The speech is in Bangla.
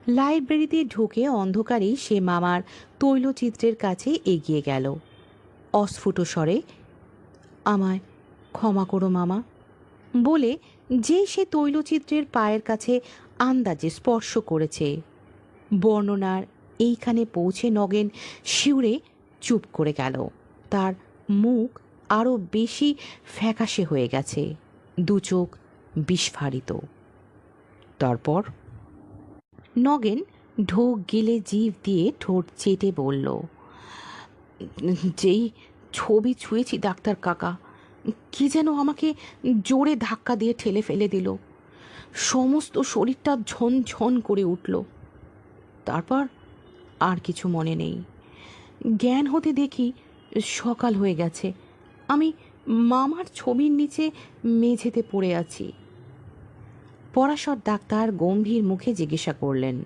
লাইব্রেরিতে ঢুকে অন্ধকারেই সে মামার তৈলচিত্রের কাছে এগিয়ে গেল। অস্ফুট স্বরে, আমায় ক্ষমা করো মামা বলে যে সে তৈলচিত্রের পায়ের কাছে আন্দাজে স্পর্শ করেছে। বর্ণনার এইখানে পৌঁছে নগেন শিউরে চুপ করে গেল। তার মুখ আরও বেশি ফ্যাকাশে হয়ে গেছে, দু চোখ বিস্ফারিত। তারপর নগেন ঢোক গিলে জিভ দিয়ে ঠোঁট চেটে বলল, যেই ছবি ছুঁয়েছি ডাক্তার কাকা, কি যেন আমাকে জোরে ধাক্কা দিয়ে ঠেলে ফেলে দিল। সমস্ত শরীরটা ঝনঝন করে উঠল। তারপর আর কিছু মনে নেই। জ্ঞান হতে দেখি সকাল হয়ে গেছে। আমি মামার ছবির নিচে মেঝেতে পড়ে আছি। পরাশর ডাক্তার গম্ভীর মুখে জিজ্ঞাসা করলেন,